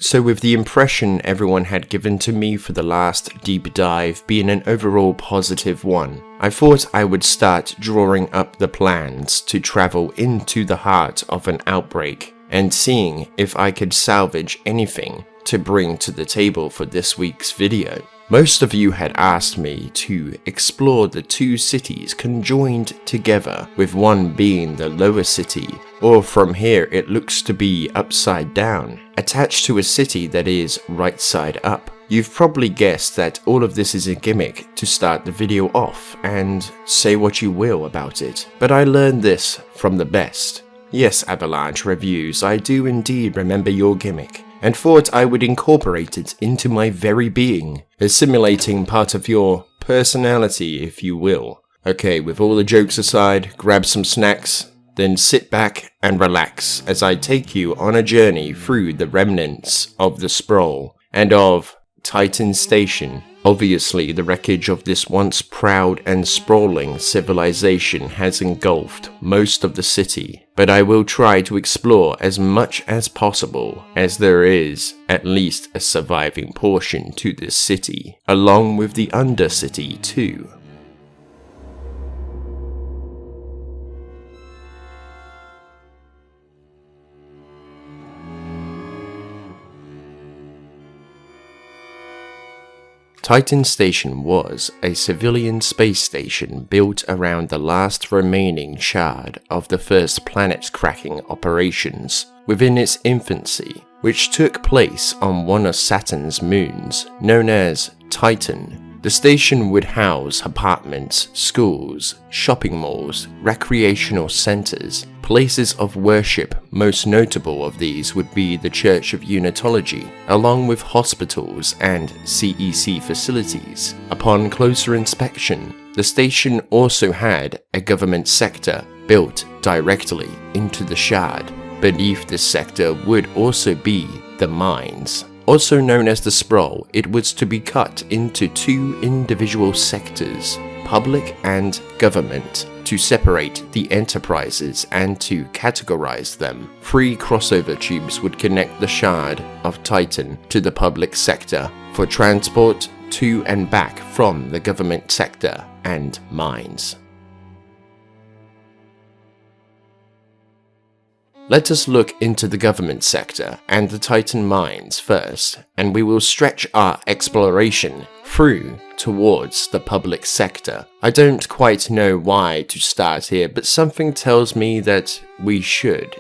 So with the impression everyone had given to me for the last deep dive being an overall positive one, I thought I would start drawing up the plans to travel into the heart of an outbreak and seeing if I could salvage anything to bring to the table for this week's video. Most of you had asked me to explore the two cities conjoined together, with one being the lower city, or from here it looks to be upside down, attached to a city that is right side up. You've probably guessed that all of this is a gimmick to start the video off, and say what you will about it, but I learned this from the best. Yes, Avalanche Reviews, I do indeed remember your gimmick, and thought I would incorporate it into my very being, assimilating part of your personality, if you will. Okay, with all the jokes aside, grab some snacks, then sit back and relax as I take you on a journey through the remnants of the Sprawl and of Titan Station. Obviously, the wreckage of this once proud and sprawling civilization has engulfed most of the city, but I will try to explore as much as possible, as there is at least a surviving portion to this city, along with the Undercity too. Titan Station was a civilian space station built around the last remaining shard of the first planet-cracking operations within its infancy, which took place on one of Saturn's moons, known as Titan. The station would house apartments, schools, shopping malls, recreational centers, places of worship. Most notable of these would be the Church of Unitology, along with hospitals and CEC facilities. Upon closer inspection, the station also had a government sector built directly into the shard. Beneath this sector would also be the mines. Also known as the Sprawl, it was to be cut into two individual sectors, public and government, to separate the enterprises and to categorize them. 3 crossover tubes would connect the shard of Titan to the public sector for transport to and back from the government sector and mines. Let us look into the government sector and the Titan mines first, and we will stretch our exploration through towards the public sector. I don't quite know why to start here, but something tells me that we should.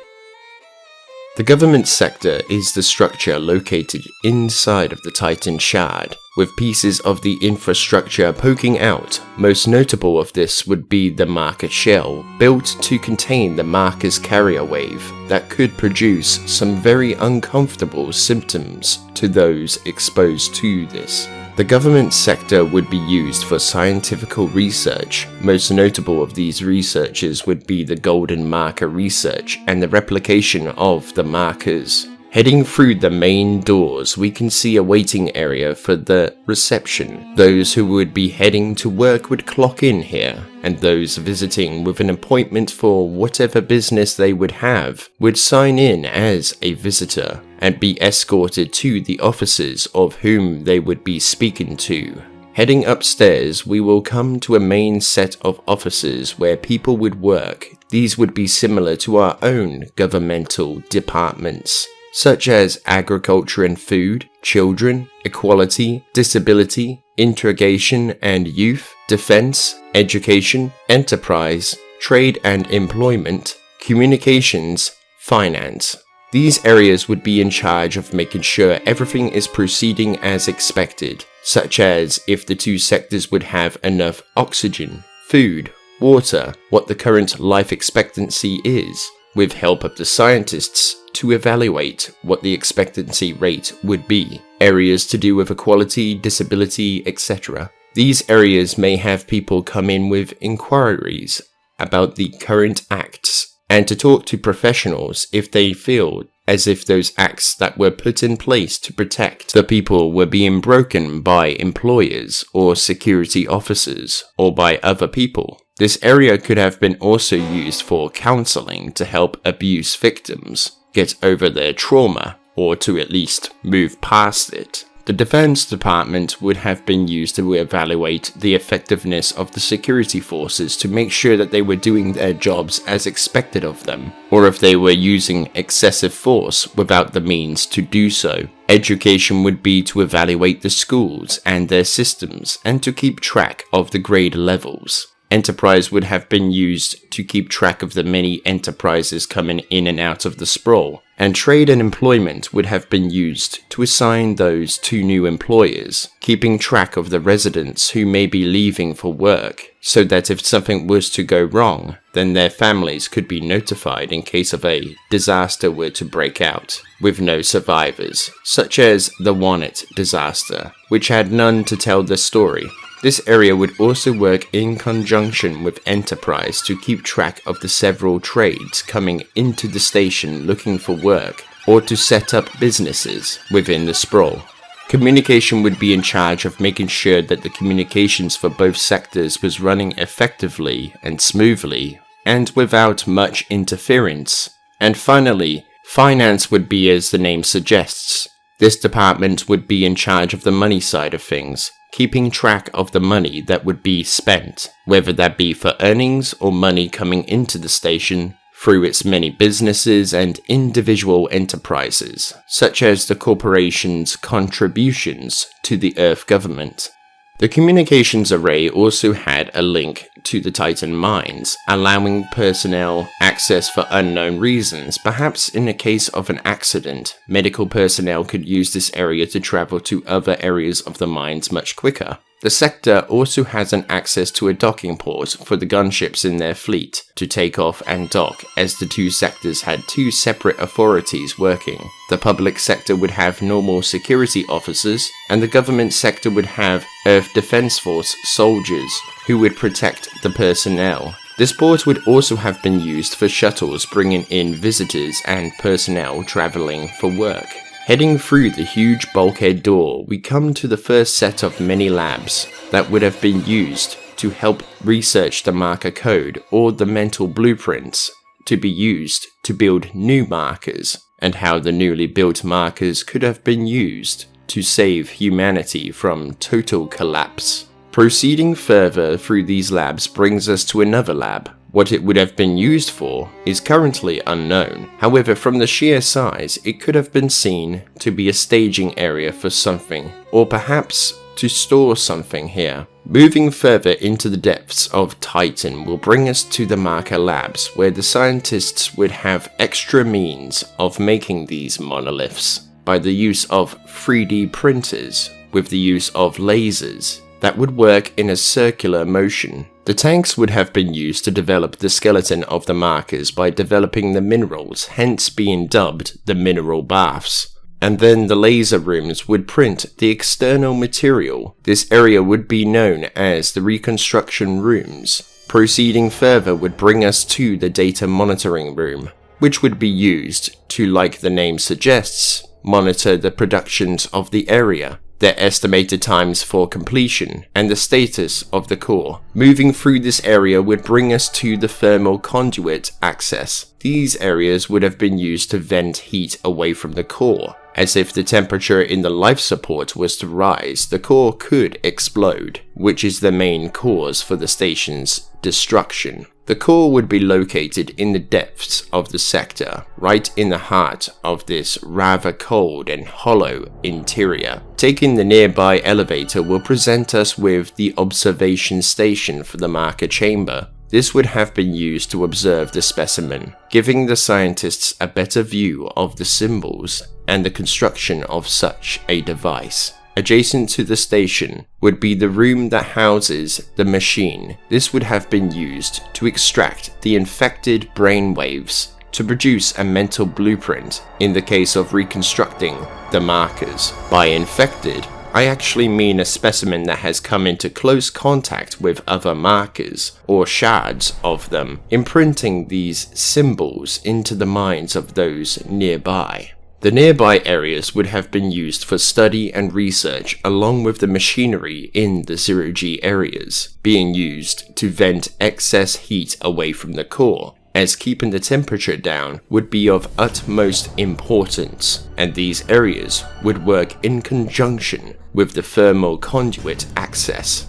The government sector is the structure located inside of the Titan shard, with pieces of the infrastructure poking out. Most notable of this would be the marker shell, built to contain the marker's carrier wave that could produce some very uncomfortable symptoms to those exposed to this. The government sector would be used for scientific research. Most notable of these researches would be the golden marker research and the replication of the markers. Heading through the main doors, we can see a waiting area for the reception. Those who would be heading to work would clock in here, and those visiting with an appointment for whatever business they would have would sign in as a visitor and be escorted to the offices of whom they would be speaking to. Heading upstairs, we will come to a main set of offices where people would work. These would be similar to our own governmental departments, such as agriculture and food, children, equality, disability, interrogation and youth, defense, education, enterprise, trade and employment, communications, finance. These areas would be in charge of making sure everything is proceeding as expected, such as if the two sectors would have enough oxygen, food, water, what the current life expectancy is, with help of the scientists to evaluate what the expectancy rate would be, areas to do with equality, disability, etc. These areas may have people come in with inquiries about the current acts and to talk to professionals if they feel as if those acts that were put in place to protect the people were being broken by employers or security officers or by other people. This area could have been also used for counseling to help abuse victims get over their trauma or to at least move past it. The Defense Department would have been used to evaluate the effectiveness of the security forces to make sure that they were doing their jobs as expected of them, or if they were using excessive force without the means to do so. Education would be to evaluate the schools and their systems and to keep track of the grade levels. Enterprise would have been used to keep track of the many enterprises coming in and out of the sprawl, and trade and employment would have been used to assign those to new employers, keeping track of the residents who may be leaving for work, so that if something was to go wrong, then their families could be notified in case of a disaster were to break out, with no survivors, such as the Wannet disaster, which had none to tell the story. This area would also work in conjunction with Enterprise to keep track of the several trades coming into the station looking for work, or to set up businesses within the sprawl. Communication would be in charge of making sure that the communications for both sectors was running effectively and smoothly, and without much interference. And finally, finance would be as the name suggests. This department would be in charge of the money side of things, keeping track of the money that would be spent, whether that be for earnings or money coming into the station through its many businesses and individual enterprises, such as the corporation's contributions to the Earth government. The communications array also had a link to the Titan mines, allowing personnel access for unknown reasons. Perhaps in the case of an accident, medical personnel could use this area to travel to other areas of the mines much quicker. The sector also has an access to a docking port for the gunships in their fleet to take off and dock, as the two sectors had two separate authorities working. The public sector would have normal security officers, and the government sector would have Earth Defense Force soldiers who would protect the personnel. This port would also have been used for shuttles bringing in visitors and personnel traveling for work. Heading through the huge bulkhead door, we come to the first set of many labs that would have been used to help research the marker code or the mental blueprints to be used to build new markers, and how the newly built markers could have been used to save humanity from total collapse. Proceeding further through these labs brings us to another lab. What it would have been used for is currently unknown. However, from the sheer size, it could have been seen to be a staging area for something, or perhaps to store something here. Moving further into the depths of Titan will bring us to the marker labs, where the scientists would have extra means of making these monoliths by the use of 3D printers with the use of lasers that would work in a circular motion. The tanks would have been used to develop the skeleton of the markers by developing the minerals, hence being dubbed the mineral baths. And then the laser rooms would print the external material. This area would be known as the reconstruction rooms. Proceeding further would bring us to the data monitoring room, which would be used to, like the name suggests, monitor the productions of the area, their estimated times for completion, and the status of the core. Moving through this area would bring us to the thermal conduit access. These areas would have been used to vent heat away from the core, as if the temperature in the life support was to rise, the core could explode, which is the main cause for the station's destruction. The core would be located in the depths of the sector, right in the heart of this rather cold and hollow interior. Taking the nearby elevator will present us with the observation station for the marker chamber. This would have been used to observe the specimen, giving the scientists a better view of the symbols and the construction of such a device. Adjacent to the station would be the room that houses the machine. This would have been used to extract the infected brainwaves to produce a mental blueprint in the case of reconstructing the markers. By infected, I actually mean a specimen that has come into close contact with other markers, or shards of them, imprinting these symbols into the minds of those nearby. The nearby areas would have been used for study and research, along with the machinery in the 0G areas, being used to vent excess heat away from the core. as keeping the temperature down would be of utmost importance, and these areas would work in conjunction with the thermal conduit access.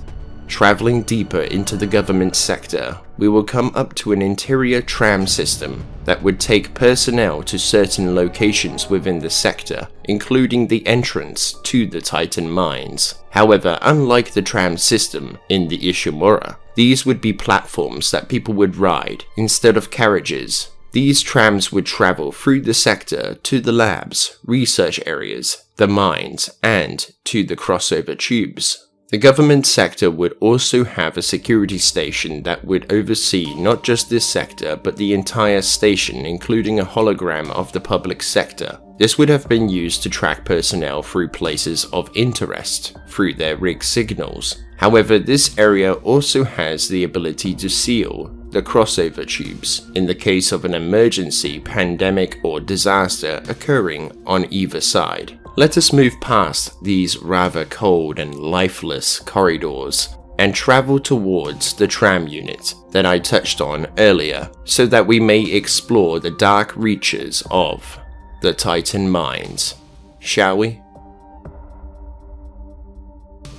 Traveling deeper into the government sector, we will come up to an interior tram system that would take personnel to certain locations within the sector, including the entrance to the Titan mines. However, unlike the tram system in the Ishimura, these would be platforms that people would ride instead of carriages. These trams would travel through the sector to the labs, research areas, the mines, and to the crossover tubes. The government sector would also have a security station that would oversee not just this sector but the entire station, including a hologram of the public sector. This would have been used to track personnel through places of interest through their rig signals. However, this area also has the ability to seal the crossover tubes in the case of an emergency, pandemic, or disaster occurring on either side. Let us move past these rather cold and lifeless corridors and travel towards the tram unit that I touched on earlier so that we may explore the dark reaches of the Titan mines, shall we?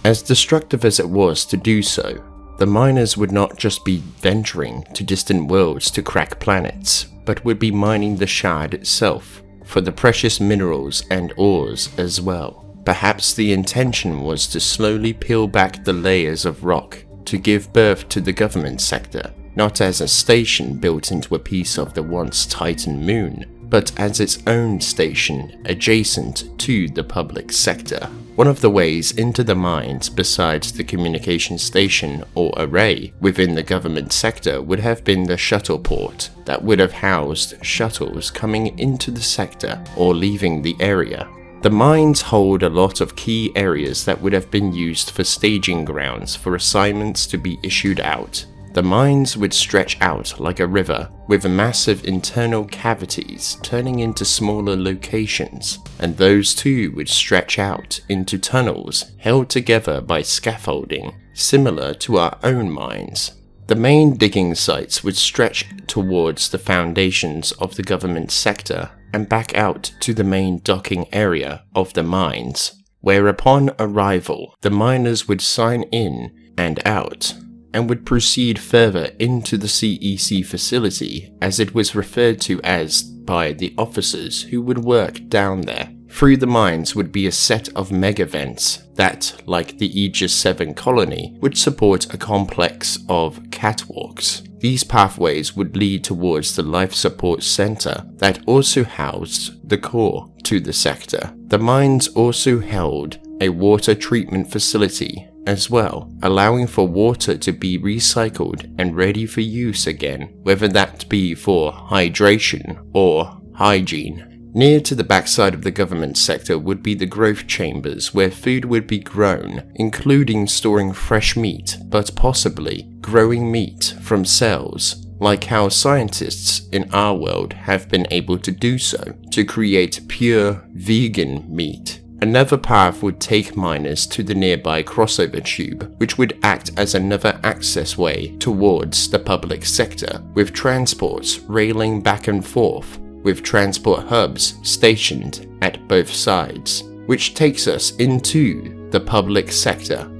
As destructive as it was to do so, the miners would not just be venturing to distant worlds to crack planets, but would be mining the shard itself for the precious minerals and ores as well. Perhaps the intention was to slowly peel back the layers of rock to give birth to the government sector, not as a station built into a piece of the once Titan moon, but as its own station adjacent to the public sector. One of the ways into the mines besides the communication station or array within the government sector would have been the shuttle port that would have housed shuttles coming into the sector or leaving the area. The mines hold a lot of key areas that would have been used for staging grounds for assignments to be issued out. The mines would stretch out like a river, with massive internal cavities turning into smaller locations, and those too would stretch out into tunnels held together by scaffolding, similar to our own mines. The main digging sites would stretch towards the foundations of the government sector and back out to the main docking area of the mines, where upon arrival, the miners would sign in and out, and would proceed further into the CEC facility, as it was referred to as by the officers who would work down there. Through the mines would be a set of mega-vents that, like the Aegis 7 colony, would support a complex of catwalks. These pathways would lead towards the life support center that also housed the core to the sector. The mines also held a water treatment facility as well, allowing for water to be recycled and ready for use again, whether that be for hydration or hygiene. Near to the backside of the government sector would be the growth chambers where food would be grown, including storing fresh meat, but possibly growing meat from cells, like how scientists in our world have been able to do so to create pure vegan meat. Another path would take miners to the nearby crossover tube, which would act as another access way towards the public sector, with transports railing back and forth, with transport hubs stationed at both sides, which takes us into the public sector.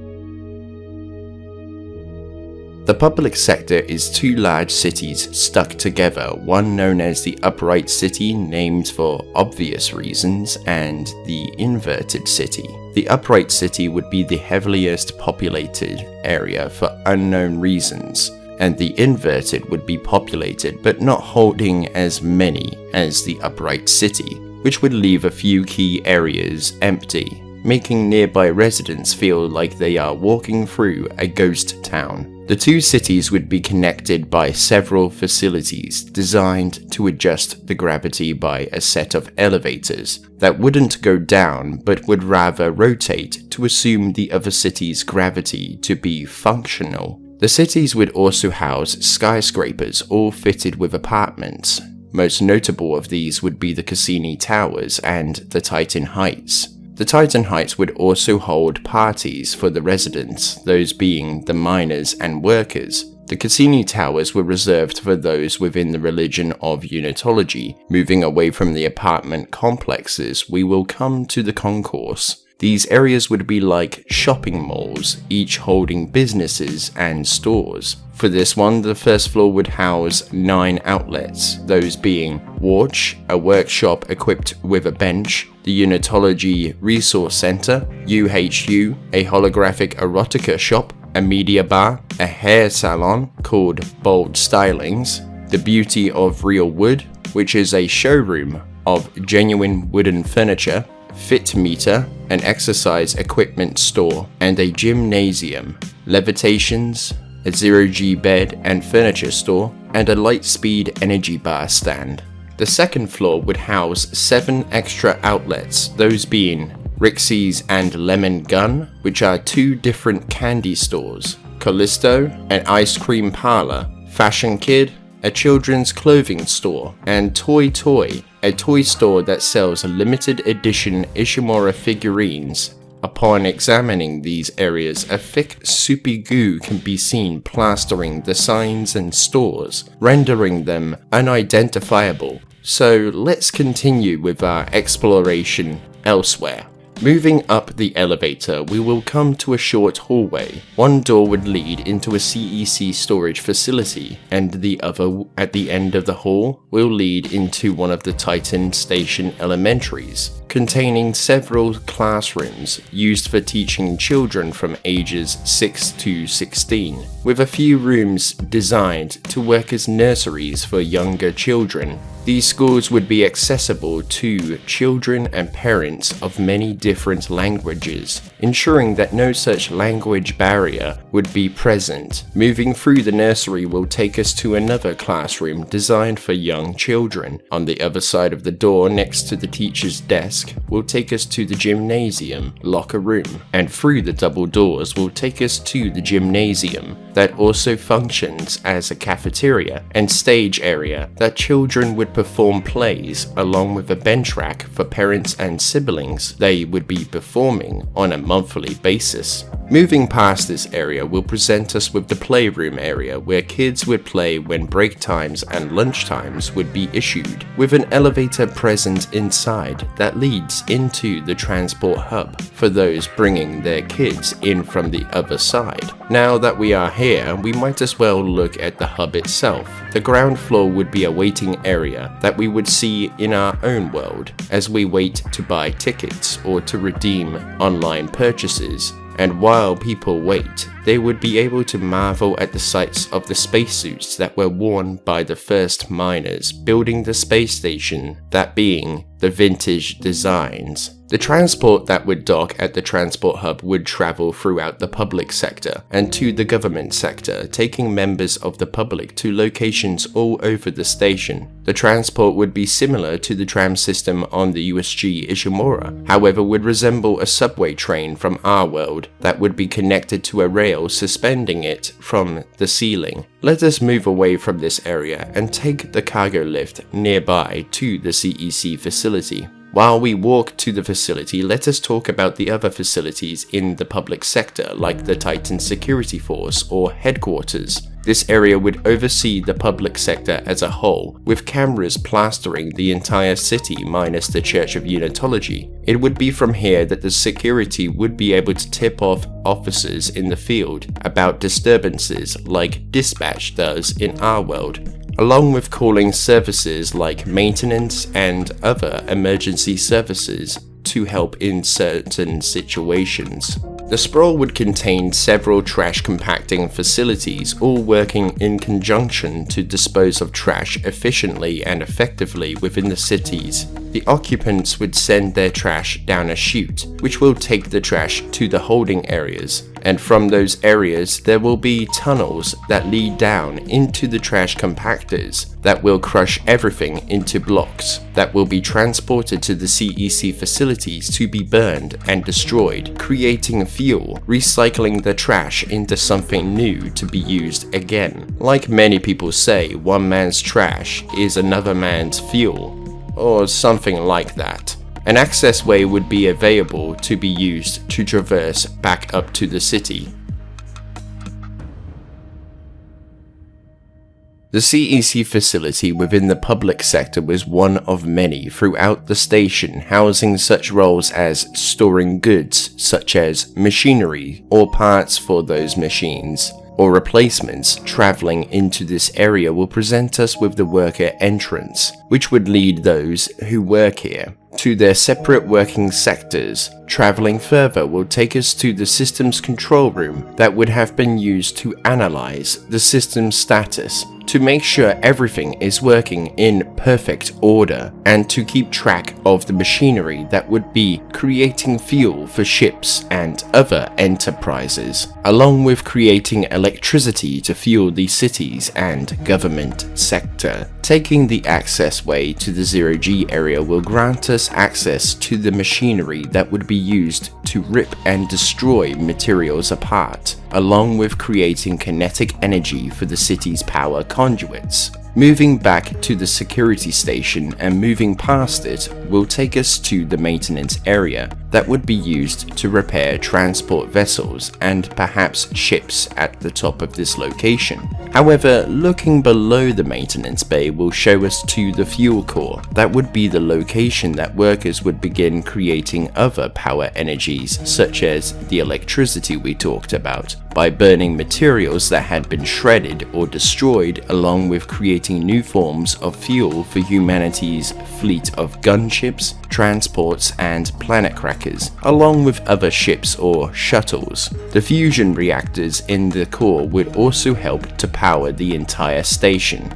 The public sector is two large cities stuck together, one known as the Upright City, named for obvious reasons, and the Inverted City. The Upright City would be the heaviest populated area for unknown reasons, and the Inverted would be populated but not holding as many as the Upright City, which would leave a few key areas empty, making nearby residents feel like they are walking through a ghost town. The two cities would be connected by several facilities designed to adjust the gravity by a set of elevators that wouldn't go down but would rather rotate to assume the other city's gravity to be functional. The cities would also house skyscrapers all fitted with apartments. Most notable of these would be the Cassini Towers and the Titan Heights. The Titan Heights would also hold parties for the residents, those being the miners and workers, The Cassini towers were reserved for those within the religion of Unitology. Moving away from the apartment complexes, we will come to the Concourse. These areas would be like shopping malls, each holding businesses and stores. For this one, the first floor would house 9 outlets, those being Watch, a workshop equipped with a bench, the Unitology Resource Center, UHU, a holographic erotica shop, a media bar, a hair salon called Bold Stylings, the Beauty of Real Wood, which is a showroom of genuine wooden furniture, Fit Meter, an exercise equipment store, and a gymnasium, Levitations, a 0G bed and furniture store, and a Lightspeed energy bar stand. The second floor would house 7 extra outlets, those being Rixie's and Lemon Gun, which are 2 different candy stores, Callisto, an ice cream parlor, Fashion Kid, a children's clothing store, and Toy Toy, a toy store that sells limited edition Ishimura figurines. Upon examining these areas, a thick soupy goo can be seen plastering the signs and stores, rendering them unidentifiable. So let's continue with our exploration elsewhere. Moving up the elevator, we will come to a short hallway. One door would lead into a CEC storage facility, and the other at the end of the hall will lead into one of the Titan Station elementaries, containing several classrooms used for teaching children from ages 6 to 16, with a few rooms designed to work as nurseries for younger children. These schools would be accessible to children and parents of many different languages, ensuring that no such language barrier would be present. Moving through the nursery will take us to another classroom designed for young children. On the other side of the door, next to the teacher's desk, will take us to the gymnasium, locker room, and through the double doors will take us to the gymnasium that also functions as a cafeteria and stage area that children would perform plays, along with a bench rack for parents and siblings they would be performing on a monthly basis. Moving past this area will present us with the playroom area, where kids would play when break times and lunch times would be issued, with an elevator present inside that leads into the transport hub for those bringing their kids in from the other side. Now that we are here, we might as well look at the hub itself. The ground floor would be a waiting area that we would see in our own world as we wait to buy tickets or to redeem online purchases. And while people wait, they would be able to marvel at the sights of the spacesuits that were worn by the first miners building the space station, that being the vintage designs. The transport that would dock at the transport hub would travel throughout the public sector and to the government sector, taking members of the public to locations all over the station. The transport would be similar to the tram system on the USG Ishimura, however would resemble a subway train from our world that would be connected to a rail suspending it from the ceiling. Let us move away from this area and take the cargo lift nearby to the CEC facility. While we walk to the facility, let us talk about the other facilities in the public sector, like the Titan Security Force or headquarters. This area would oversee the public sector as a whole, with cameras plastering the entire city minus the Church of Unitology. It would be from here that the security would be able to tip off officers in the field about disturbances like dispatch does in our world, along with calling services like maintenance and other emergency services to help in certain situations. The Sprawl would contain several trash compacting facilities, all working in conjunction to dispose of trash efficiently and effectively within the cities. The occupants would send their trash down a chute, which will take the trash to the holding areas, and from those areas there will be tunnels that lead down into the trash compactors that will crush everything into blocks that will be transported to the CEC facilities to be burned and destroyed, creating fuel, recycling the trash into something new to be used again. Like many people say, one man's trash is another man's fuel, or something like that. An access way would be available to be used to traverse back up to the city. The CEC facility within the public sector was one of many throughout the station, housing such roles as storing goods such as machinery or parts for those machines, or replacements. Travelling into this area will present us with the worker entrance, which would lead those who work here to their separate working sectors. Travelling further will take us to the system's control room that would have been used to analyze the system's status, to make sure everything is working in perfect order, and to keep track of the machinery that would be creating fuel for ships and other enterprises, along with creating electricity to fuel the cities and government sector. Taking the access way to the 0G area will grant us access to the machinery that would be used to rip and destroy materials apart, along with creating kinetic energy for the city's power conduits. Moving back to the security station and moving past it will take us to the maintenance area that would be used to repair transport vessels and perhaps ships at the top of this location. However, looking below the maintenance bay will show us to the fuel core. That would be the location that workers would begin creating other power energies, such as the electricity we talked about, by burning materials that had been shredded or destroyed, along with creating new forms of fuel for humanity's fleet of gunships, transports, and planet crackers, along with other ships or shuttles. The fusion reactors in the core would also help to power the entire station.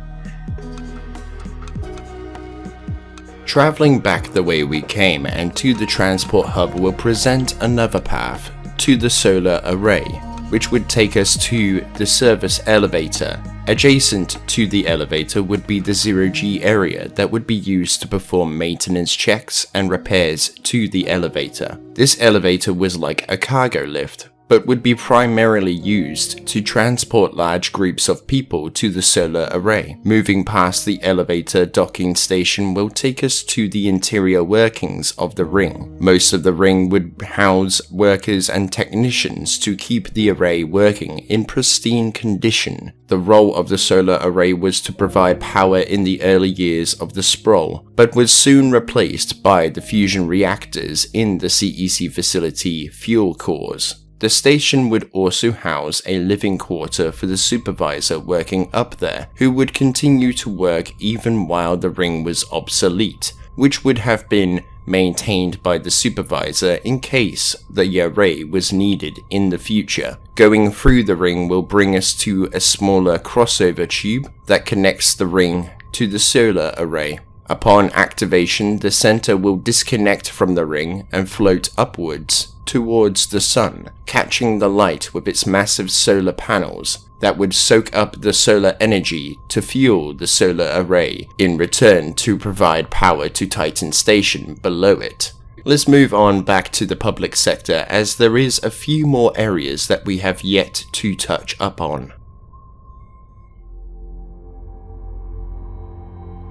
Traveling back the way we came and to the transport hub will present another path to the solar array, which would take us to the service elevator. Adjacent to the elevator would be the 0G area that would be used to perform maintenance checks and repairs to the elevator. This elevator was like a cargo lift, but would be primarily used to transport large groups of people to the solar array. Moving past the elevator docking station will take us to the interior workings of the ring. Most of the ring would house workers and technicians to keep the array working in pristine condition. The role of the solar array was to provide power in the early years of the Sprawl, but was soon replaced by the fusion reactors in the CEC facility fuel cores. The station would also house a living quarter for the supervisor working up there, who would continue to work even while the ring was obsolete, which would have been maintained by the supervisor in case the array was needed in the future. Going through the ring will bring us to a smaller crossover tube that connects the ring to the solar array. Upon activation, the center will disconnect from the ring and float upwards towards the sun, catching the light with its massive solar panels that would soak up the solar energy to fuel the solar array, in return to provide power to Titan Station below it. Let's move on back to the public sector, as there is a few more areas that we have yet to touch upon.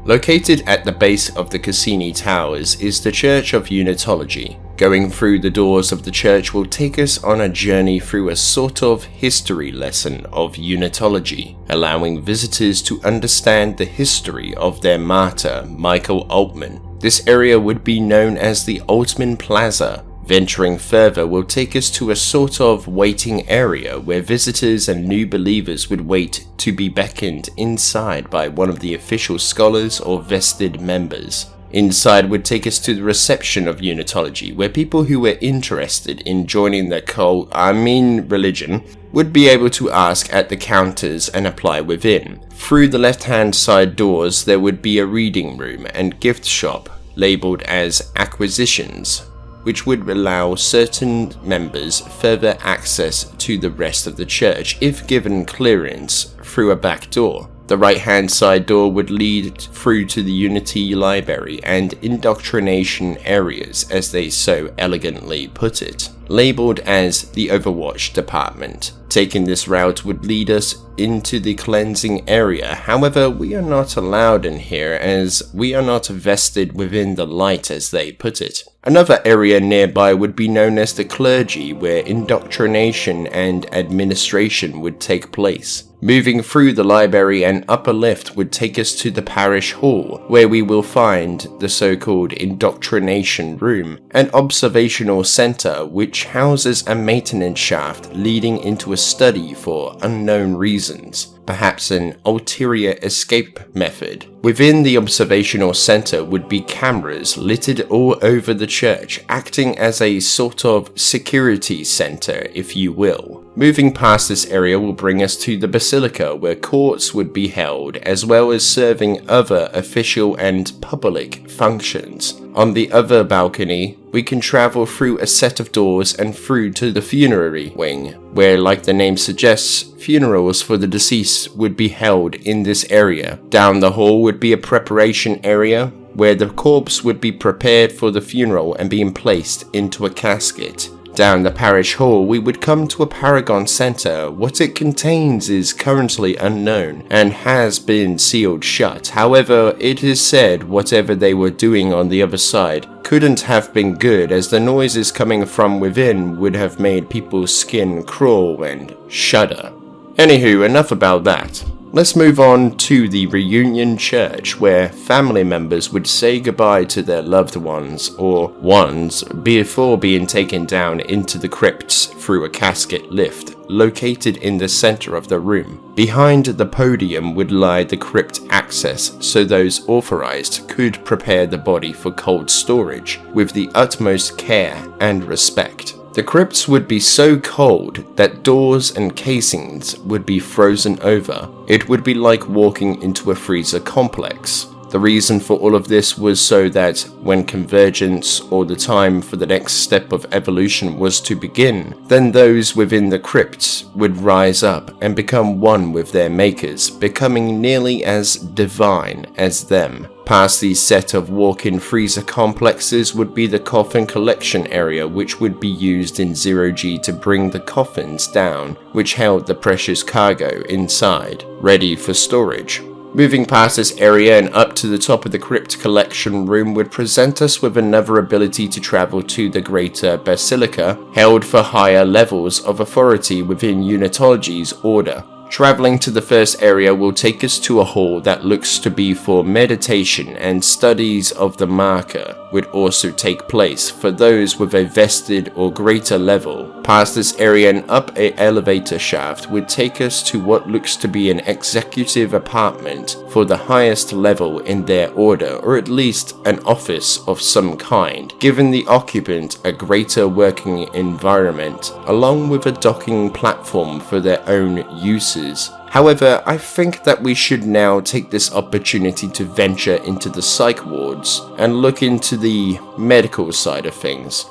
Located at the base of the Cassini Towers is the Church of Unitology. Going through the doors of the church will take us on a journey through a sort of history lesson of Unitology, allowing visitors to understand the history of their martyr, Michael Altman. This area would be known as the Altman Plaza. Venturing further will take us to a sort of waiting area where visitors and new believers would wait to be beckoned inside by one of the official scholars or vested members. Inside would take us to the reception of Unitology, where people who were interested in joining the religion, would be able to ask at the counters and apply within. Through the left-hand side doors there would be a reading room and gift shop labelled as Acquisitions, which would allow certain members further access to the rest of the church if given clearance through a back door. The right-hand side door would lead through to the Unity Library and indoctrination areas, as they so elegantly put it, labelled as the Overwatch Department. Taking this route would lead us into the cleansing area. However, we are not allowed in here as we are not vested within the light, as they put it. Another area nearby would be known as the clergy, where indoctrination and administration would take place. Moving through the library, an upper lift would take us to the parish hall, where we will find the so-called indoctrination room, an observational center which houses a maintenance shaft leading into a study for unknown reasons. Perhaps an ulterior escape method. Within the observational center would be cameras littered all over the church, acting as a sort of security center, if you will. Moving past this area will bring us to the basilica, where courts would be held, as well as serving other official and public functions. On the other balcony, we can travel through a set of doors and through to the funerary wing, where, like the name suggests, funerals for the deceased would be held in this area. Down the hall would be a preparation area, where the corpse would be prepared for the funeral and being placed into a casket. Down the parish hall, we would come to a Paragon Center. What it contains is currently unknown and has been sealed shut. However, it is said whatever they were doing on the other side couldn't have been good, as the noises coming from within would have made people's skin crawl and shudder. Anywho, enough about that. Let's move on to the reunion church, where family members would say goodbye to their loved ones, or ones, before being taken down into the crypts through a casket lift located in the center of the room. Behind the podium would lie the crypt access, so those authorized could prepare the body for cold storage with the utmost care and respect. The crypts would be so cold that doors and casings would be frozen over. It would be like walking into a freezer complex. The reason for all of this was so that when convergence, or the time for the next step of evolution, was to begin, then those within the crypts would rise up and become one with their makers, becoming nearly as divine as them. Past these set of walk-in freezer complexes would be the coffin collection area, which would be used in 0G to bring the coffins down, which held the precious cargo inside, ready for storage. Moving past this area and up to the top of the crypt collection room would present us with another ability to travel to the greater basilica, held for higher levels of authority within Unitology's order. Traveling to the first area will take us to a hall that looks to be for meditation, and studies of the marker would also take place for those with a vested or greater level. Past this area and up an elevator shaft would take us to what looks to be an executive apartment for the highest level in their order, or at least an office of some kind, giving the occupant a greater working environment, along with a docking platform for their own uses. However, I think that we should now take this opportunity to venture into the psych wards and look into the medical side of things.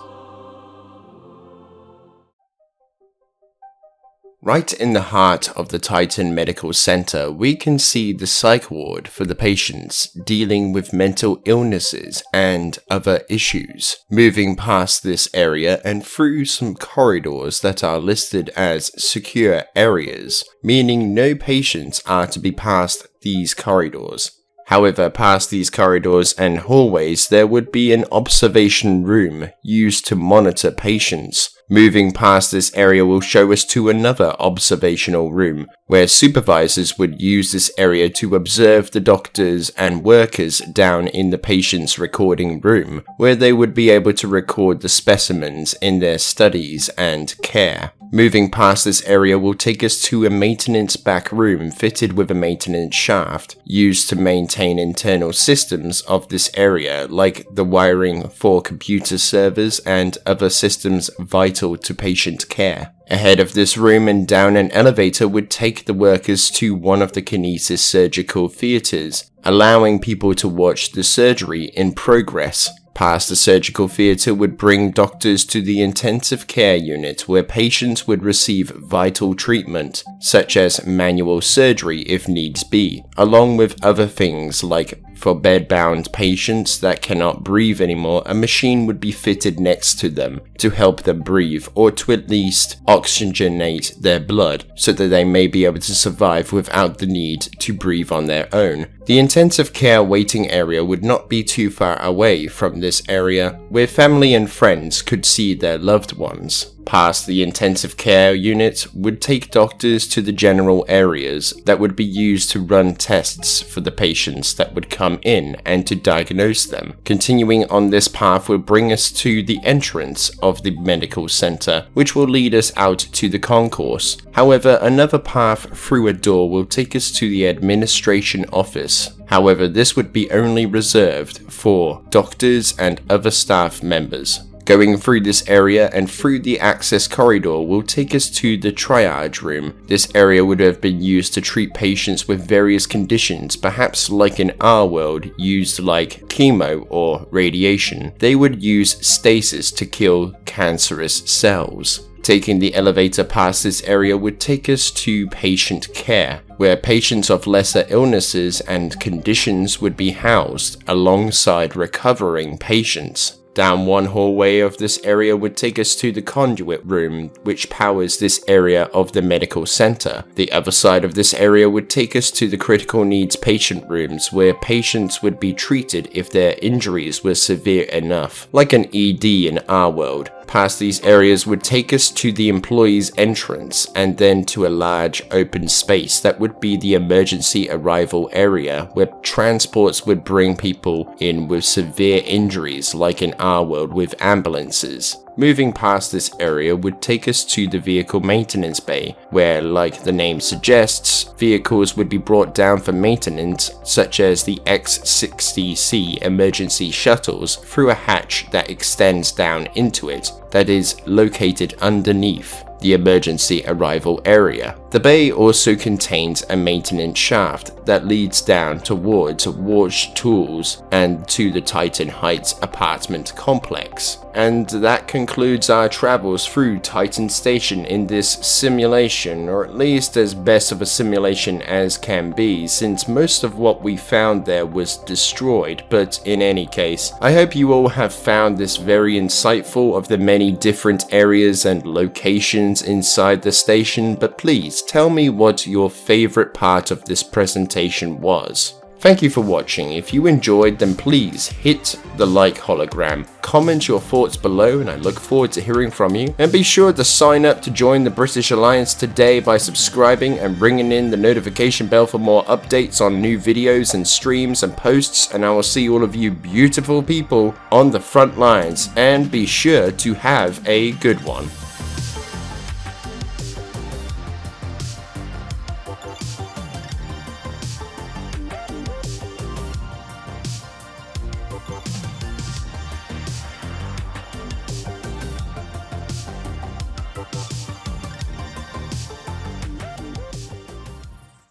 Right in the heart of the Titan Medical Center, we can see the psych ward for the patients dealing with mental illnesses and other issues. Moving past this area and through some corridors that are listed as secure areas, meaning no patients are to be past these corridors. However, past these corridors and hallways, there would be an observation room used to monitor patients. Moving past this area will show us to another observational room, where supervisors would use this area to observe the doctors and workers down in the patient's recording room, where they would be able to record the specimens in their studies and care. Moving past this area will take us to a maintenance back room fitted with a maintenance shaft, used to maintain internal systems of this area, like the wiring for computer servers and other systems vital to patient care. Ahead of this room and down an elevator would take the workers to one of the kinesis surgical theaters, allowing people to watch the surgery in progress. Past the surgical theater would bring doctors to the intensive care unit, where patients would receive vital treatment, such as manual surgery if needs be, along with other things like For bedbound patients that cannot breathe anymore, a machine would be fitted next to them to help them breathe, or to at least oxygenate their blood so that they may be able to survive without the need to breathe on their own. The intensive care waiting area would not be too far away from this area where family and friends could see their loved ones. Past the intensive care unit would take doctors to the general areas that would be used to run tests for the patients that would come in and to diagnose them. Continuing on this path will bring us to the entrance of the medical center, which will lead us out to the concourse. However, another path through a door will take us to the administration office. However, this would be only reserved for doctors and other staff members. Going through this area and through the access corridor will take us to the triage room. This area would have been used to treat patients with various conditions, perhaps like in our world used like chemo or radiation. They would use stasis to kill cancerous cells. Taking the elevator past this area would take us to patient care, where patients of lesser illnesses and conditions would be housed alongside recovering patients. Down one hallway of this area would take us to the conduit room, which powers this area of the medical center. The other side of this area would take us to the critical needs patient rooms, where patients would be treated if their injuries were severe enough, like an ED in our world. Past these areas would take us to the employees' entrance and then to a large open space that would be the emergency arrival area, where transports would bring people in with severe injuries like in our world with ambulances. Moving past this area would take us to the vehicle maintenance bay, where, like the name suggests, vehicles would be brought down for maintenance, such as the X60C emergency shuttles, through a hatch that extends down into it, that is located underneath the emergency arrival area. The bay also contains a maintenance shaft that leads down towards Wash Tools and to the Titan Heights apartment complex. And that concludes our travels through Titan Station in this simulation, or at least as best of a simulation as can be, since most of what we found there was destroyed. But in any case, I hope you all have found this very insightful of the many different areas and locations inside the station, but please tell me what your favorite part of this presentation was. Thank you for watching. If you enjoyed, then please hit the like hologram, comment your thoughts below, and I look forward to hearing from you. And be sure to sign up to join the British Alliance today by subscribing and ringing in the notification bell for more updates on new videos and streams and posts, and I will see all of you beautiful people on the front lines, and be sure to have a good one.